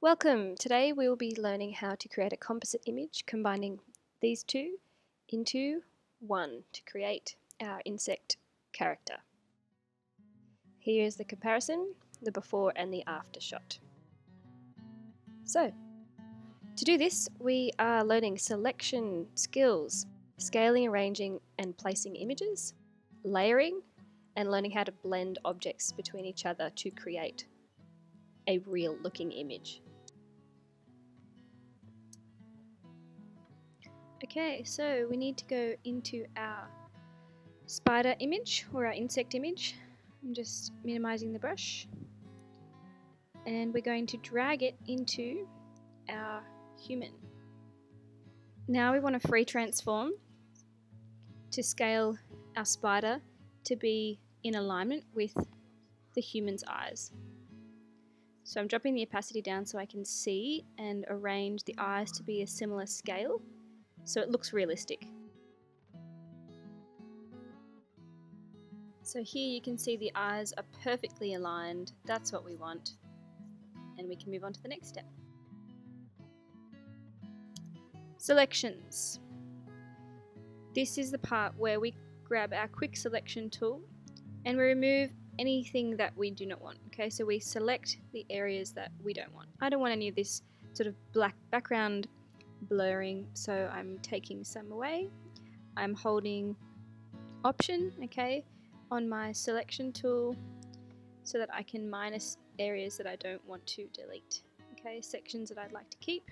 Welcome! Today we will be learning how to create a composite image combining these two into one to create our insect character. Here is the comparison, the before and the after shot. So, to do this we are learning selection skills, scaling, arranging and placing images, layering and learning how to blend objects between each other to create a real looking image. Okay, so we need to go into our spider image or our insect image. I'm just minimizing the brush. And we're going to drag it into our human. Now we want to free transform to scale our spider to be in alignment with the human's eyes. So I'm dropping the opacity down so I can see and arrange the eyes to be a similar scale so it looks realistic. So here you can see the eyes are perfectly aligned. That's what we want. And we can move on to the next step. Selections. This is the part where we grab our quick selection tool and we remove anything that we do not want. Okay, so we select the areas that we don't want. I don't want any of this sort of black background blurring, so I'm taking some away. I'm holding Option, okay, on my selection tool so that I can minus areas that I don't want to delete. Okay, sections that I'd like to keep.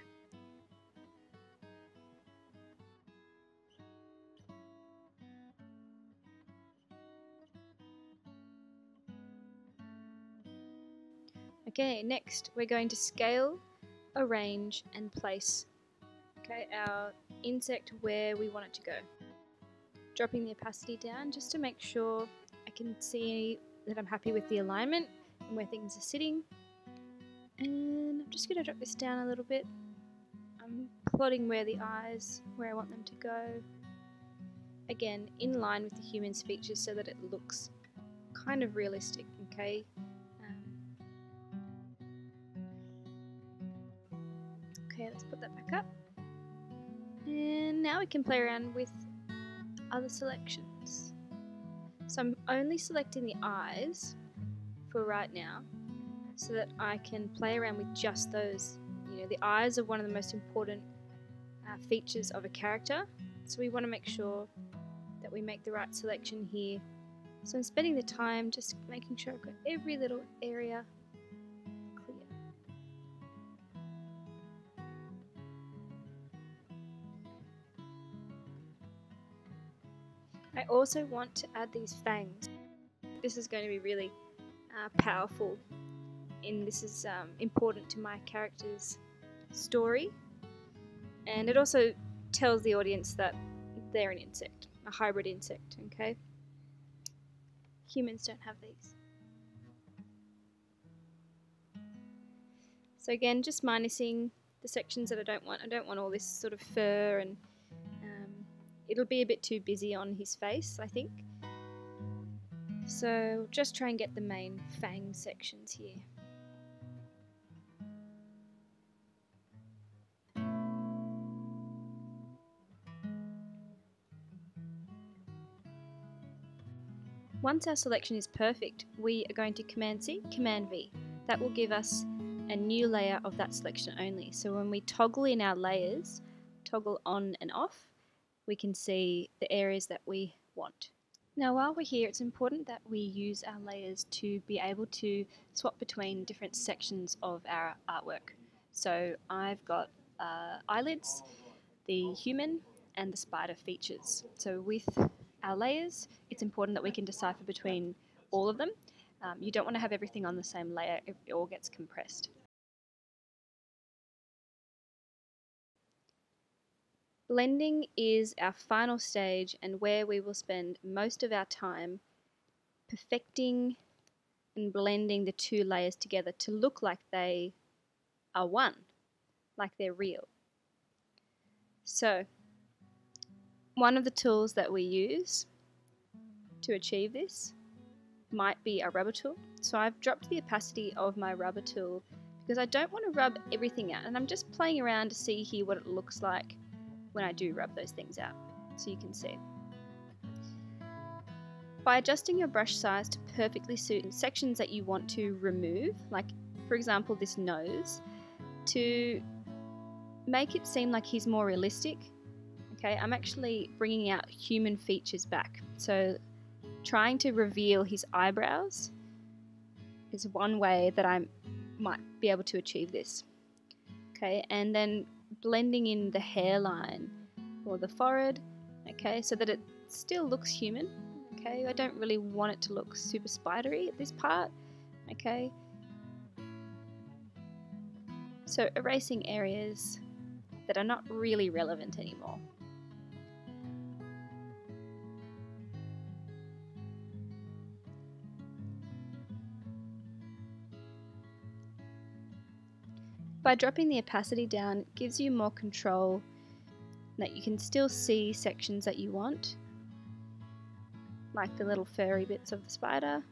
Okay, next we're going to scale, arrange and place our insect where we want it to go. Dropping the opacity down just to make sure I can see that I'm happy with the alignment and where things are sitting. And I'm just going to drop this down a little bit. I'm plotting where the eyes, where I want them to go. Again, in line with the human's features so that it looks kind of realistic, okay? Okay, let's put that back up. And now we can play around with other selections. So I'm only selecting the eyes for right now so that I can play around with just those. You know, the eyes are one of the most important features of a character, so we want to make sure that we make the right selection here. So I'm spending the time just making sure I've got every little area clear. I also want to add these fangs. This is going to be really powerful, and this is important to my character's story, and it also tells the audience that they're an insect, a hybrid insect, okay? Humans don't have these. So again, just minusing the sections that I don't want. I don't want all this sort of fur, and it'll be a bit too busy on his face, I think. So just try and get the main fang sections here. Once our selection is perfect, we are going to Command C, Command V. That will give us a new layer of that selection only. So when we toggle in our layers, toggle on and off, we can see the areas that we want. Now while we're here, it's important that we use our layers to be able to swap between different sections of our artwork. So I've got eyelids, the human and the spider features. So with our layers, it's important that we can decipher between all of them. You don't want to have everything on the same layer, it all gets compressed. Blending is our final stage and where we will spend most of our time perfecting and blending the two layers together to look like they are one, like they're real. So, one of the tools that we use to achieve this might be a rubber tool. So I've dropped the opacity of my rubber tool because I don't want to rub everything out, and I'm just playing around to see here what it looks like when I do rub those things out, so you can see. By adjusting your brush size to perfectly suit sections that you want to remove, like for example this nose, to make it seem like he's more realistic, okay, I'm actually bringing out human features back. So trying to reveal his eyebrows is one way that I might be able to achieve this. Okay, and then blending in the hairline or the forehead, okay, so that it still looks human. Okay, I don't really want it to look super spidery at this part. Okay, so erasing areas that are not really relevant anymore. By dropping the opacity down, it gives you more control, that you can still see sections that you want, like the little furry bits of the spider.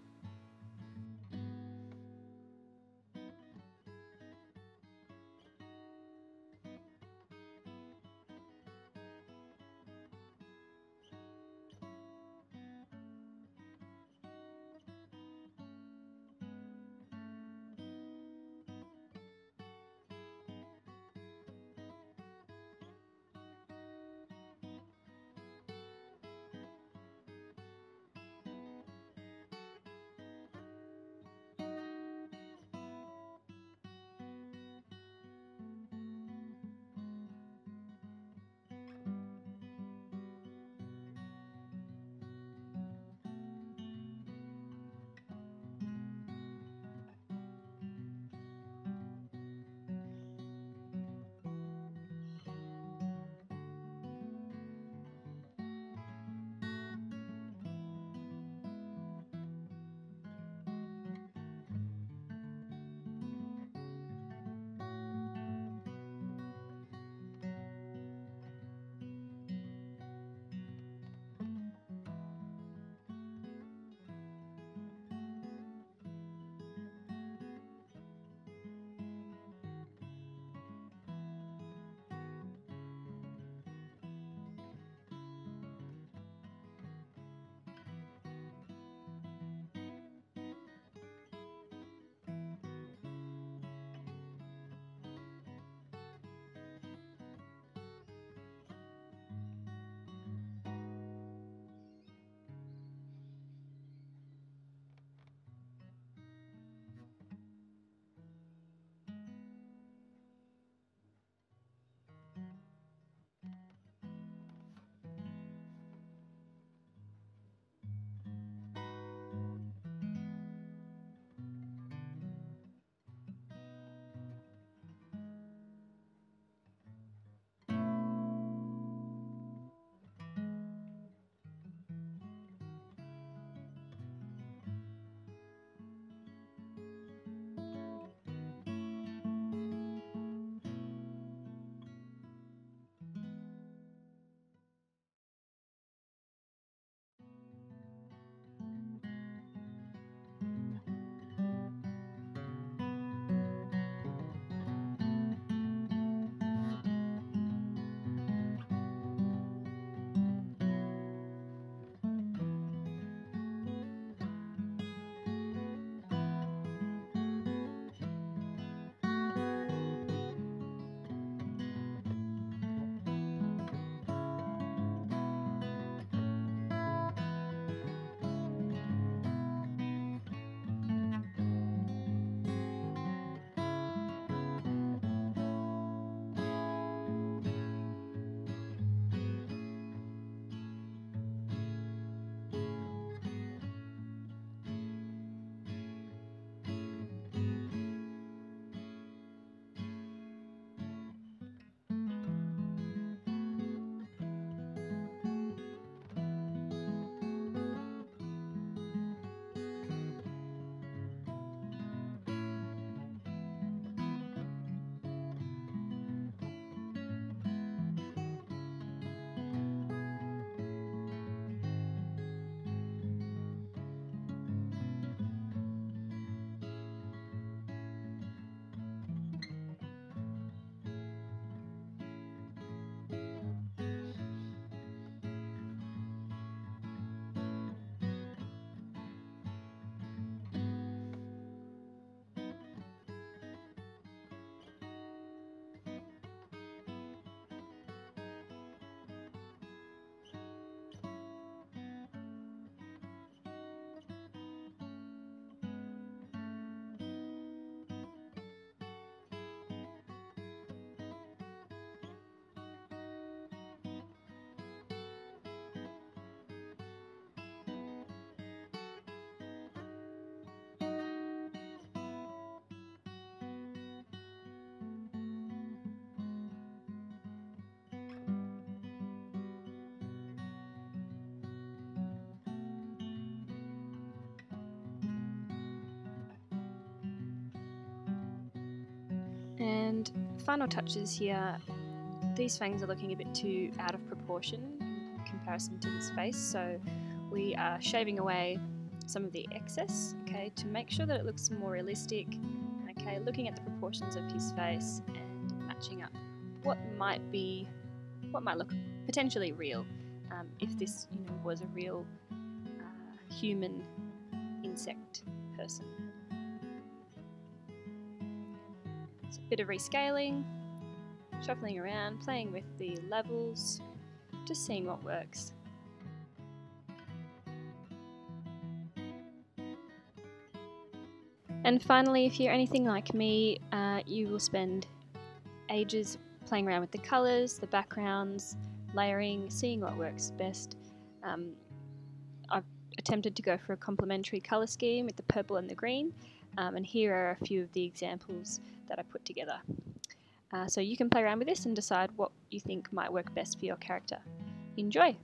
And final touches here, these fangs are looking a bit too out of proportion in comparison to his face, so we are shaving away some of the excess, okay, to make sure that it looks more realistic. Okay, looking at the proportions of his face and matching up what might look potentially real, if this was a real human insect person. So a bit of rescaling, shuffling around, playing with the levels, just seeing what works. And finally, if you're anything like me, you will spend ages playing around with the colours, the backgrounds, layering, seeing what works best. I've attempted to go for a complementary colour scheme with the purple and the green, and here are a few of the examples that I put together. So you can play around with this and decide what you think might work best for your character. Enjoy!